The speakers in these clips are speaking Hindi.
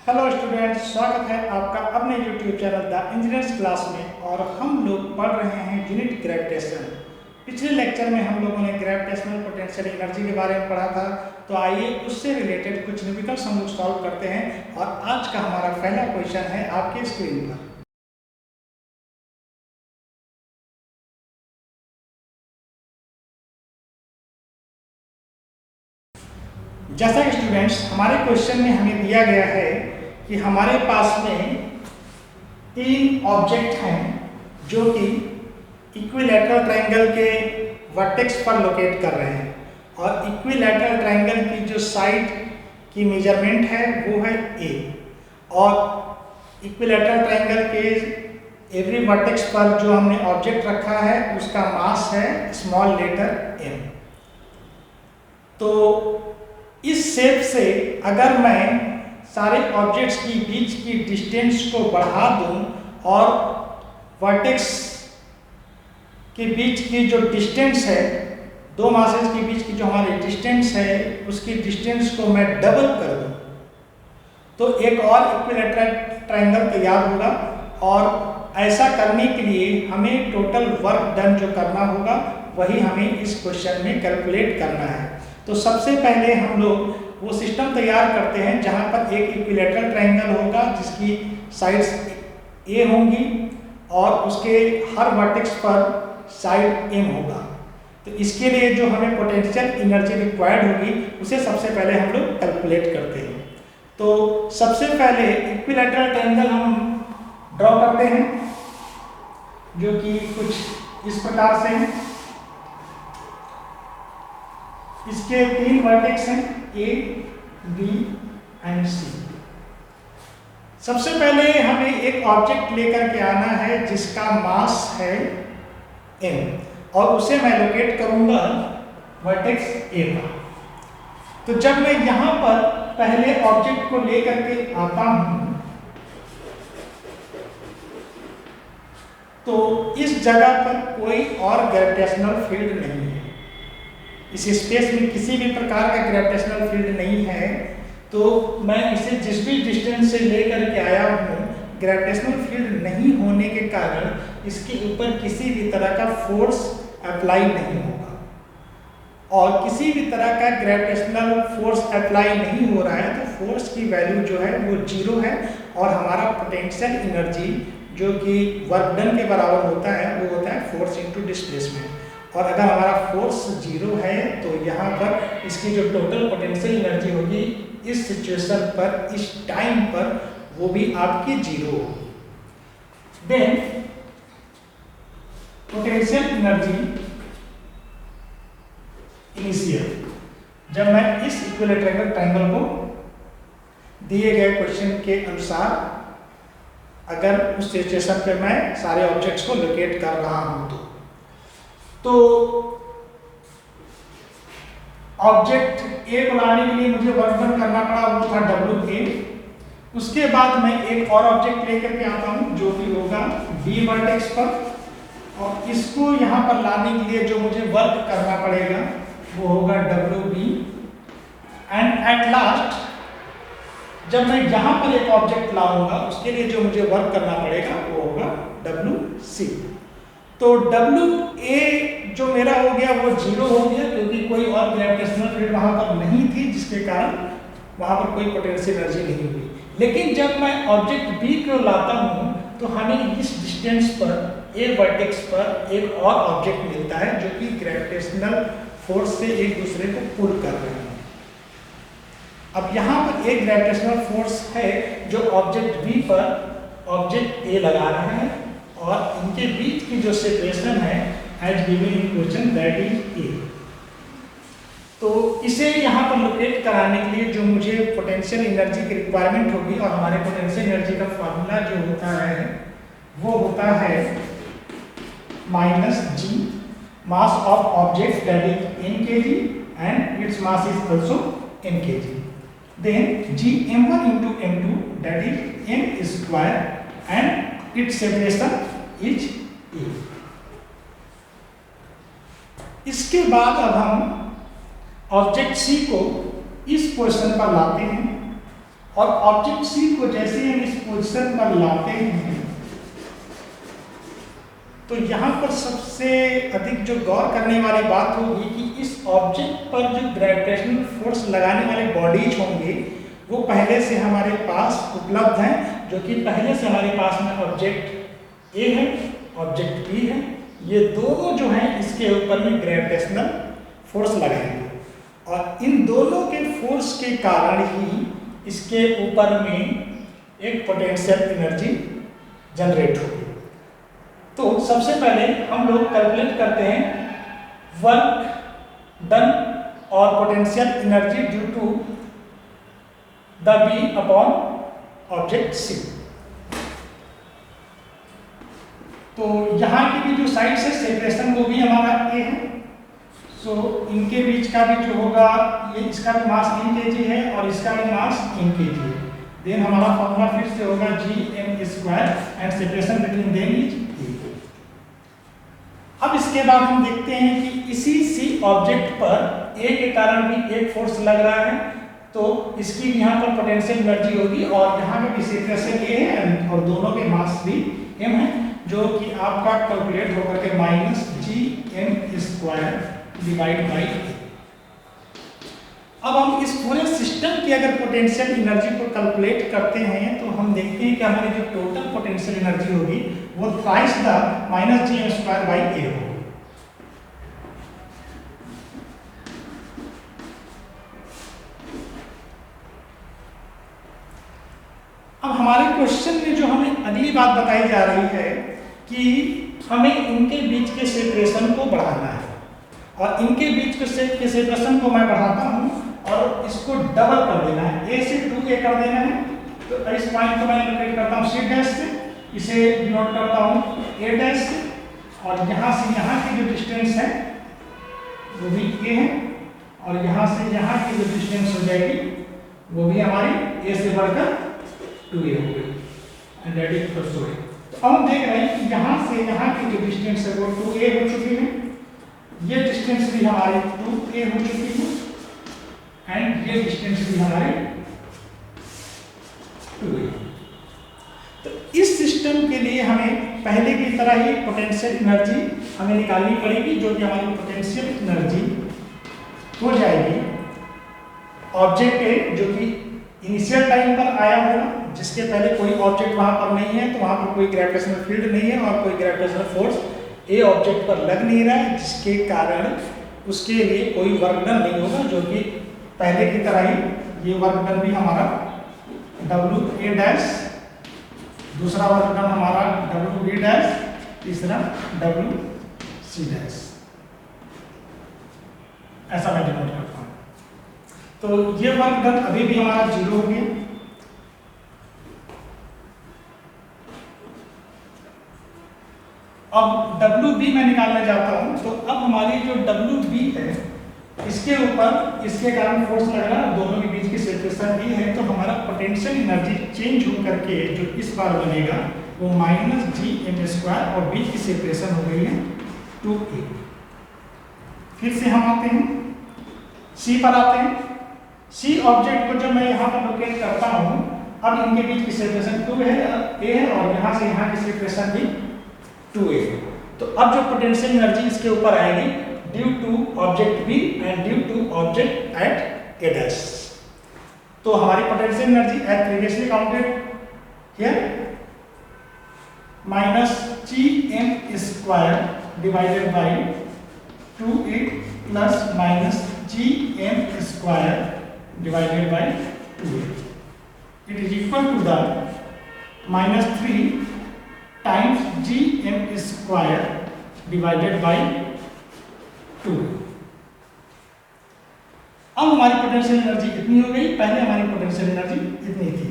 हेलो स्टूडेंट्स, स्वागत है आपका अपने YouTube channel the engineers class में। और हम लोग पढ़ रहे हैं यूनिट ग्रेविटेशन। पिछले लेक्चर में हम लोगों ने ग्रेविटेशनल पोटेंशियल एनर्जी के बारे में पढ़ा था, तो आइए उससे रिलेटेड कुछ न्यूमेरिकल्स हम लोग सॉल्व करते हैं। और आज का हमारा पहला क्वेश्चन है आपके स्क्रीन पर। जैसा कि स्टूडेंट्स हमारे क्वेश्चन में हमें दिया गया है कि हमारे पास में तीन ऑब्जेक्ट हैं जो कि इक्विलैटरल ट्रायंगल के वर्टेक्स पर लोकेट कर रहे हैं। और इक्विलैटरल ट्रायंगल की जो साइड की मेजरमेंट है वो है a, और इक्विलैटरल ट्रायंगल के एवरी वर्टेक्स पर जो हमने ऑब्जेक्ट रखा है उसका मास है स्मॉल लेटर m। तो इस शेप से अगर मैं सारे ऑब्जेक्ट्स की बीच की डिस्टेंस को बढ़ा दूं और वर्टेक्स के बीच की जो डिस्टेंस है, दो मासेस के बीच की जो हमारी डिस्टेंस है उसकी डिस्टेंस को मैं डबल कर दूं तो एक और इक्विलैटरल ट्रायंगल तैयार होगा। और ऐसा करने के लिए हमें टोटल वर्क डन जो करना होगा वही हमें इस क्वेश्चन में कैलकुलेट करना है। तो सबसे पहले हम लोग वो सिस्टम तैयार करते हैं जहां पर एक इक्विलैटरल ट्रायंगल होगा जिसकी साइड्स a होंगी और उसके हर वर्टेक्स पर साइड m होगा। तो इसके लिए जो हमें पोटेंशियल एनर्जी रिक्वायर्ड होगी उसे सबसे पहले हम लोग कैलकुलेट करते हैं। तो सबसे पहले इक्विलैटरल ट्रायंगल हम ड्रॉ करते हैं जो कि कुछ इस प्रकार से है। इसके तीन वर्टेक्स हैं A, B एंड C। सबसे पहले हमें एक ऑब्जेक्ट लेकर के आना है जिसका मास है m और उसे मैं लोकेट करूंगा वर्टेक्स A पर। तो जब मैं यहां पर पहले ऑब्जेक्ट को लेकर के आता हूं तो इस जगह पर कोई और ग्रेविटेशनल फील्ड नहीं है। इस स्पेस में किसी भी प्रकार का ग्रेविटेशनल फील्ड नहीं है। तो मैं इसे जिस भी डिस्टेंस से लेकर के आया हूँ, ग्रेविटेशनल फील्ड नहीं होने के कारण इसके ऊपर किसी भी तरह का फोर्स अप्लाई नहीं होगा। और किसी भी तरह का ग्रेविटेशनल फोर्स अप्लाई नहीं हो रहा है तो फोर्स की वैल्यू जो है वो 0 है और हमारा पोटेंशियल एनर्जी जो कि वर्क डन के बराबर होता है वो होता है फोर्स इनटू डिस्प्लेसमेंट। और अगर हमारा फोर्स 0 है तो यहाँ पर इसकी जो टोटल पोटेंशियल एनर्जी होगी इस सिचुएशन पर, इस टाइम पर, वो भी आपकी 0 होगी। देन पोटेंशियल एनर्जी इनिशियल, जब मैं इस इक्विलैटरल ट्रायंगल को दिए गए क्वेश्चन के अनुसार अगर उस सिचुएशन पे मैं सारे ऑब्जेक्ट्स को लोकेट कर रहा हूं तो ऑब्जेक्ट A को लाने के लिए मुझे वर्क डन करना पड़ा, वो था WA। उसके बाद मैं एक और ऑब्जेक्ट लेकर के आता हूं जो कि होगा B वर्टेक्स पर, और इसको यहां पर लाने के लिए जो मुझे वर्क करना पड़ेगा वो होगा WB। एंड एट लास्ट जब मैं यहां पर एक ऑब्जेक्ट लाऊंगा उसके लिए जो मुझे वर्क करना पड़ेगा वो होगा WC। तो WA जो मेरा हो गया वो 0 हो गया क्योंकि कोई और ग्रेविटेशनल फील्ड वहां पर नहीं थी जिसके कारण वहां पर कोई पोटेंशियल एनर्जी नहीं हुई। लेकिन जब मैं ऑब्जेक्ट B को लाता हूं तो हमें इस डिस्टेंस पर A वर्टेक्स पर एक और ऑब्जेक्ट मिलता है जो कि ग्रेविटेशनल फोर्स से एक दूसरे को पुल कर रहे हैं। अब यहाँ पर एक ग्रेविटेशनल फोर्स है जो ऑब्जेक्ट B पर ऑब्जेक्ट A लगा रहा है और इनके बीच की जो सेपरेशन है as given in question that is A। तो इसे यहाँ पर लोकेट कराने के लिए जो मुझे पोटेंशियल एनर्जी की रिक्वायरमेंट होगी, और हमारे पोटेंशियल एनर्जी का फार्मूला जो होता है वो होता है -g mass of object that is n kg and its mass is also n kg। Then g m1 into m2 that is m square and its separation is a। इसके बाद अब हम ऑब्जेक्ट C को इस पोजीशन पर लाते हैं और ऑब्जेक्ट सी को जैसे हम इस पोजीशन पर लाते हैं तो यहाँ पर सबसे अधिक जो गौर करने वाली बात होगी कि इस ऑब्जेक्ट पर जो ग्रेविटेशनल फोर्स लगाने वाले बॉडीज होंगे वो पहले से हमारे पास उपलब्ध हैं, जो कि पहले से हमारे पास में ऑब्जेक्ट ए है, ऑब्जेक्ट बी है। ये दोनों जो हैं इसके ऊपर में ग्रेविटेशनल फोर्स लगाएंगे और इन दोनों के फोर्स के कारण ही इसके ऊपर में एक पोटेंशियल एनर्जी जनरेट होगी। तो सबसे पहले हम लोग कैलकुलेट करते हैं वर्क डन और potential energy due to the B upon object C. तो यहाँ की भी जो साइड से सेपरेशन वो भी हमारा ए है, सो इनके बीच का भी जो होगा ये इसका भी मास इन केजी है और इसका भी मास इन केजी है। देन हमारा फॉर्मूला फिर से होगा gm² and separation between them is a. अब इसके बाद हम देखते हैं कि इसी सी ऑब्जेक्ट पर ए के कारण भी एक फोर्स लग रहा है, तो इसकी भी यहाँ पर पोटेंशियल एनर्जी होगी और यहाँ पे भी सेपरेशन ए है और दोनों के मास भी m है, जो कि आपका कैलकुलेट होकर के -gm² डिवाइड बाई। अब हम इस पूरे सिस्टम की अगर पोटेंशियल एनर्जी को कैलकुलेट करते हैं तो हम देखते हैं कि हमारी जो टोटल पोटेंशियल एनर्जी होगी वो थ्राइस द -gm² बाई ए होगी। अब हमारे क्वेश्चन में जो हमें अगली बात बताई जा रही है कि हमें इनके बीच के सेपरेशन को बढ़ाना है और इनके बीच के सेपरेशन को मैं बढ़ाता हूँ और इसको डबल कर देना है, ए से 2a कर देना है। तो इस पॉइंट को मैं लोकेट करता हूँ C' से, इसे डिनोट करता हूँ A' से और यहाँ से यहाँ की जो डिस्टेंस है वो भी a है और यहाँ से यहाँ की जो डिस्टेंस हो जाएगी वो भी हमारी a से बढ़कर 2a हो गई and that is equal to a। तो हम देख रहे हैं कि यहाँ से यहाँ की जो डिस्टेंस है वो 2a हो चुकी है, ये डिस्टेंस भी हमारी 2a हो चुकी है एंड ये डिस्टेंस भी हमारे 2a। तो इस सिस्टम के लिए हमें पहले की तरह ही पोटेंशियल एनर्जी हमें निकालनी पड़ेगी, जो कि हमारी पोटेंशियल एनर्जी हो जाएगी ऑब्जेक्ट ए जो कि इनिशियल टाइम पर आया होगा, जिसके पहले कोई ऑब्जेक्ट वहां पर नहीं है, तो वहां पर कोई ग्रेविटेशनल फील्ड नहीं है और कोई ग्रेविटेशनल फोर्स ए ऑब्जेक्ट पर लग नहीं रहा है, जिसके कारण उसके लिए कोई वर्क डन नहीं होगा, जो कि पहले की तरह ही ये वर्क डन भी हमारा WA', दूसरा वर्क डन हमारा WB', तीसरा WC', ऐसा मैं डिनोट करता हूँ। तो ये वर्क डन अभी भी हमारा 0 हो गया। अब WB मैं निकालना चाहता हूँ, तो अब हमारी जो WB है इसके ऊपर इसके कारण फोर्स लग रहा है, दोनों के बीच की सेपरेशन भी है, तो हमारा पोटेंशियल एनर्जी चेंज हो करके जो इस बार बनेगा वो -gm² और बीच की सेपरेशन हो गई है 2a। फिर से हम आते हैं C पर आते हैं। C ऑब्जेक्ट को जब मैं यहाँ पर लोकेट करता हूँ, अब इनके बीच की सेपरेशन 2 है, a है और यहाँ से यहाँ की सेपरेशन भी 2a। तो अब जो पोटेंशियल एनर्जी इसके ऊपर आएगी due to object B and due to object at A'। तो हमारी potential energy as previously counted here -gm² divided by 2a plus -gm² divided by 2a। It is equal to the -3 times gm² divided by 2। अब हमारी पोटेंशियल एनर्जी इतनी हो गई, पहले हमारी पोटेंशियल एनर्जी इतनी थी।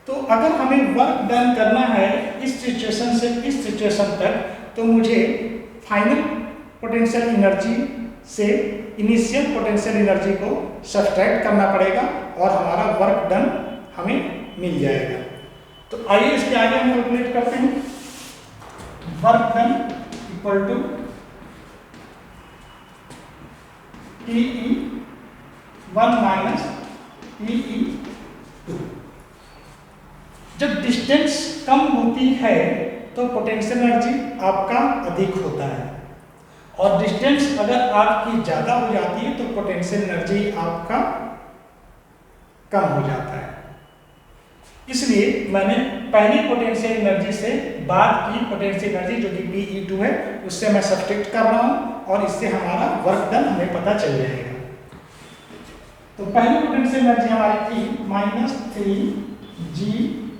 तो अगर हमें वर्क डन करना है इस सिचुएशन से इस सिचुएशन तक, तो मुझे फाइनल पोटेंशियल एनर्जी से इनिशियल पोटेंशियल एनर्जी को सब्ट्रैक्ट करना पड़ेगा और हमारा वर्क डन हमें मिल जाएगा। तो आइए इसके आगे हम कैलकुलेट करते हैं। Work done equal to TE1 - TE2। Distance कम होती है तो पोटेंशियल एनर्जी आपका अधिक होता है, और डिस्टेंस अगर आपकी ज़्यादा हो जाती है तो पोटेंशियल एनर्जी आपका कम हो जाता है। इसलिए मैंने पहली पोटेंशियल एनर्जी से बाद की पोटेंशियल एनर्जी जो कि PE2 है उससे मैं सब्सट्रैक्ट कर रहा हूँ, और इससे हमारा वर्क डन हमें पता चल जाएगा। तो पहली पोटेंशियल एनर्जी हमारी थी -3gm²/a।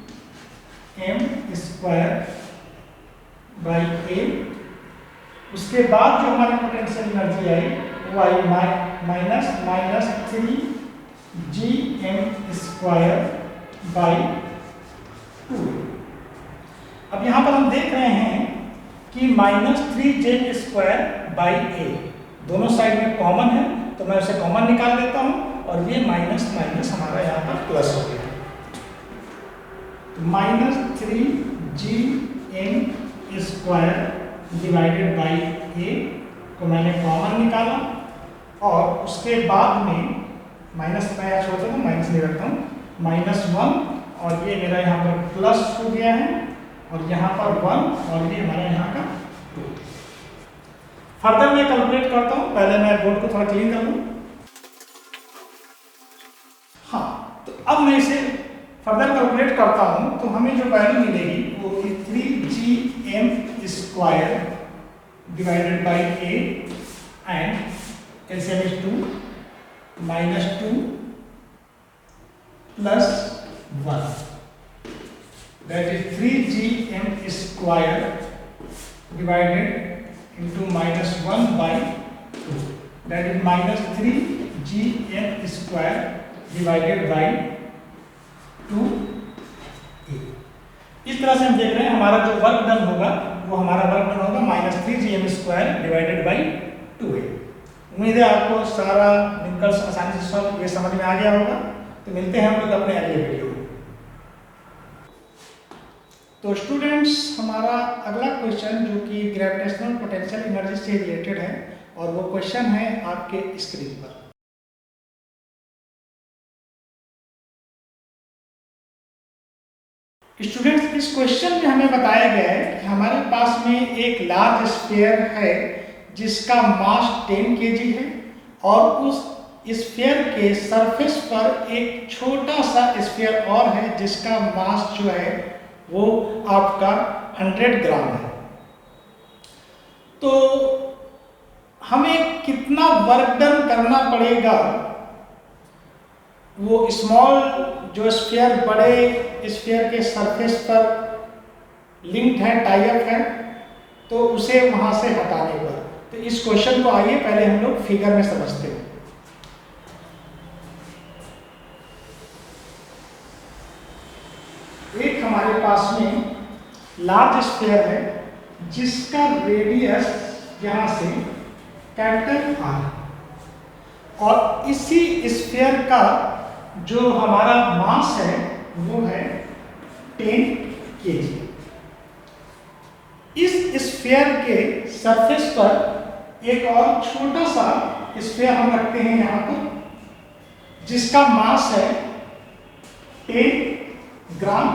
उसके बाद जो हमारी पोटेंशियल एनर्जी आई वो आई -3gm²/2। अब यहाँ पर हम देख रहे हैं कि -3gm²/a दोनों साइड में कॉमन है, तो मैं उसे कॉमन निकाल लेता हूँ, और ये माइनस माइनस हमारा यहाँ पर प्लस हो गया। तो -3gm²/a को मैंने कॉमन निकाला, और उसके बाद में माइनस मैं यहाँ छोड़ता हूँ, माइनस नहीं रखता हूँ, -1, और ये मेरा यहाँ पर प्लस हो गया है, और यहाँ पर 1, और ये हमारा यहाँ का 2। फर्दर मैं कैलकुलेट करता हूँ, पहले मैं बोर्ड को थोड़ा क्लीन कर लूँ। हाँ, तो अब मैं इसे फर्दर कैलकुलेट करता हूँ, तो हमें जो वैल्यू मिलेगी वो 3gm²/a and LCM is 2 -2 + 1, that is 3gm² divided into -1/2, that is -3gm² divided by 2a। इस तरह से हम देख रहे हैं हमारा जो वर्क डन होगा वो हमारा वर्क डन होगा -3gm² divided by 2a। उम्मीद है आपको सारा न्यूमेरिकल्स आसानी से सॉल्व ये समझ में आ गया होगा। तो मिलते हैं हम लोग अपने अगले वीडियो में। तो स्टूडेंट्स, हमारा अगला क्वेश्चन जो कि ग्रेविटेशनल पोटेंशियल एनर्जी से रिलेटेड है, और वो क्वेश्चन है आपके स्क्रीन पर। स्टूडेंट्स, इस क्वेश्चन में हमें बताया गया है कि हमारे पास में एक लार्ज स्फीयर है जिसका मास 10 kg है, और उस स्फीयर के सरफेस पर एक छोटा सा स्फीयर और है जिसका मास जो है वो आपका 100 ग्राम है। तो हमें कितना वर्क डन करना पड़ेगा? वो स्मॉल जो स्फीयर बड़े स्फीयर के सरफेस पर लिंक्ड है, टाई अप है, तो उसे वहां से हटाने पर। तो इस क्वेश्चन को आइए पहले हम लोग फिगर में समझते हैं। एक हमारे पास में लार्ज स्फीयर है जिसका रेडियस यहां से कैपिटल R, और इसी स्फीयर का जो हमारा मास है वो है 10 kg। इस स्फीयर के सरफेस पर एक और छोटा सा स्फीयर हम रखते हैं यहाँ पर जिसका मास है 10 ग्राम,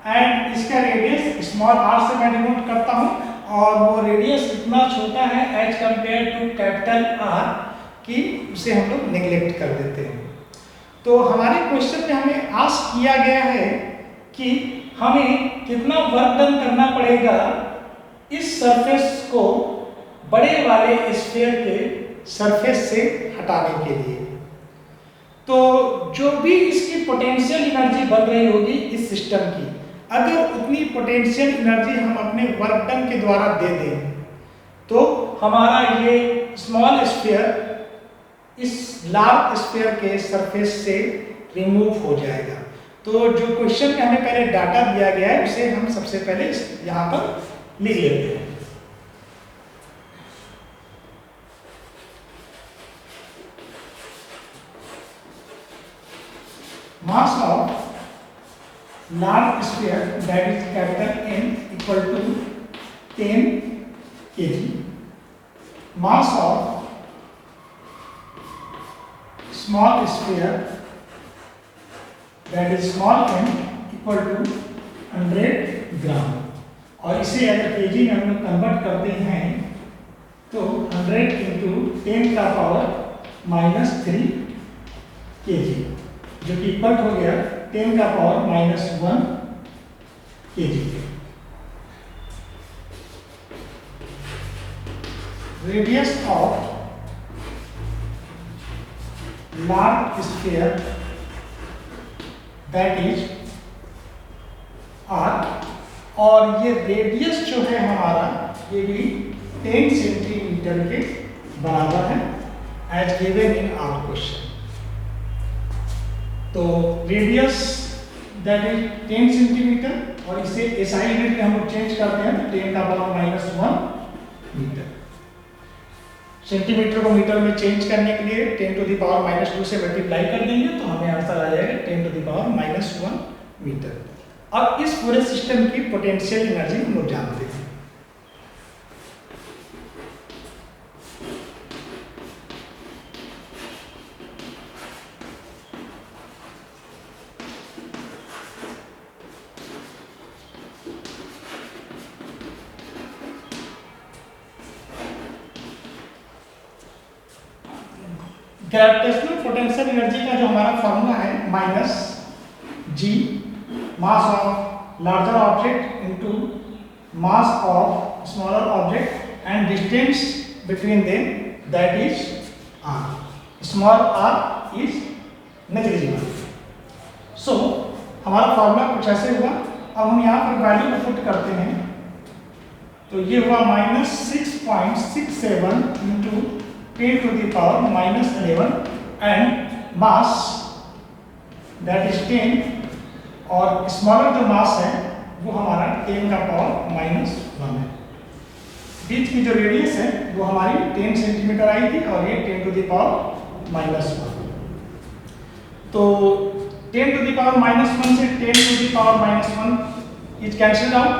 एंड इसका रेडियस स्मॉल r से मैं डिनोट करता हूँ, और वो रेडियस इतना छोटा है as compare to capital R कि उसे हम लोग नेग्लेक्ट कर देते हैं। तो हमारे क्वेश्चन में हमें आस्क किया गया है कि हमें कितना वर्क डन करना पड़ेगा इस सरफेस को बड़े वाले स्फीयर के सरफेस से हटाने के लिए। तो जो भी इसकी पोटेंशियल एनर्जी बन रही होगी इस सिस्टम की, अगर उतनी पोटेंशियल एनर्जी हम अपने वर्क डन के द्वारा दे दें तो हमारा ये स्मॉल स्फीयर इस लार्ज स्फीयर के सरफेस से रिमूव हो जाएगा। तो जो क्वेश्चन में हमें पहले डाटा दिया गया है उसे हम सबसे पहले यहाँ पर लिख लेते हैं। Mass of large sphere that is capital N equal to 10 kg। Mass of small sphere that is small m equal to 100 gram, और इसे अगर केजी में हम लोग कन्वर्ट करते हैं तो 100 इंटू 10 का पावर -3 केजी, जो कि इक्वल हो गया 10 का power -1 KG. Radius of large sphere that is R, और ये रेडियस जो है हमारा ये भी 10 सेंटीमीटर के बराबर है as given in our question. तो रेडियस दैट इज 10 सेंटीमीटर, और इसे एसआई यूनिट में हम लोग चेंज करते हैं तो 10 का पावर -1 मीटर। सेंटीमीटर को मीटर में चेंज करने के लिए 10 टू द पावर -2 से मल्टीप्लाई कर देंगे तो हमें आंसर आ जाएगा 10 टू द पावर -1 मीटर। अब इस पूरे सिस्टम की पोटेंशियल एनर्जी हम लोग जानते हैं। ग्रेविटेशनल पोटेंशियल एनर्जी का जो हमारा फॉर्मूला है -g mass of larger object into mass of smaller object and distance between them that is r। Small r is negligible. So हमारा फॉर्मूला कुछ ऐसे हुआ। अब हम यहाँ पर वैल्यू को पुट करते हैं तो ये हुआ -6.67 into 10 to the power -11 and mass that is 10, और स्मॉलर जो मास है वो हमारा 10 का पावर -1 है। बीच की जो रेडियस है वो हमारी 10 सेंटीमीटर आई थी और ये 10 to the power -1। तो 10 to the power -1 से 10 to the power -1 is cancelled out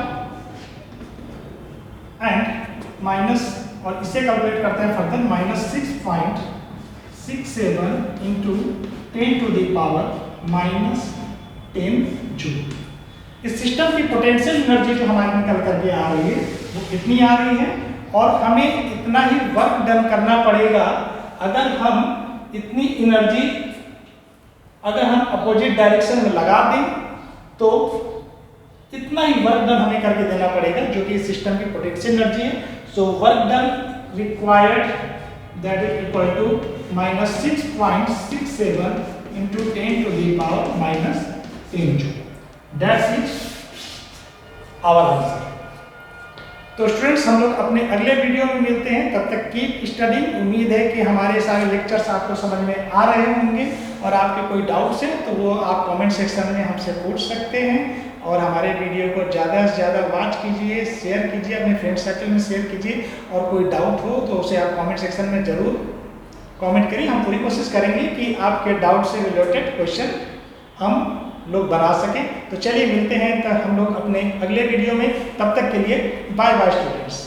and minus, और इसे कैलकुलेट करते हैं further -6.67 into 10 to the power -10 joule. इस सिस्टम की पोटेंशियल एनर्जी जो हमारी निकल करके आ रही है वो कितनी आ रही है, और हमें इतना ही वर्क डन करना पड़ेगा। अगर हम इतनी एनर्जी अगर हम अपोजिट डायरेक्शन में लगा दें तो इतना ही वर्क डन हमें करके देना पड़ेगा, जो कि इस सिस्टम की पोटेंशियल एनर्जी है। So work done required that is equal to -6.67 into 10 to the power -10 joule. That is our answer. तो स्टूडेंट्स हम लोग अपने अगले वीडियो में मिलते हैं, तब तक कीप स्टडिंग। उम्मीद है कि हमारे सारे लेक्चर्स आपको समझ में आ रहे होंगे, और आपके कोई डाउट्स हैं तो वो आप कमेंट सेक्शन में हमसे पूछ सकते हैं। और हमारे वीडियो को ज़्यादा से ज़्यादा वॉच कीजिए, शेयर कीजिए, अपने फ्रेंड सर्कल में शेयर कीजिए, और कोई डाउट हो तो उसे आप कमेंट सेक्शन में ज़रूर कमेंट करिए। हम पूरी कोशिश करेंगे कि आपके डाउट से रिलेटेड क्वेश्चन हम लोग बना सकें। तो चलिए मिलते हैं हम लोग अपने अगले वीडियो में, तब तक के लिए बाय बाय स्टूडेंट्स।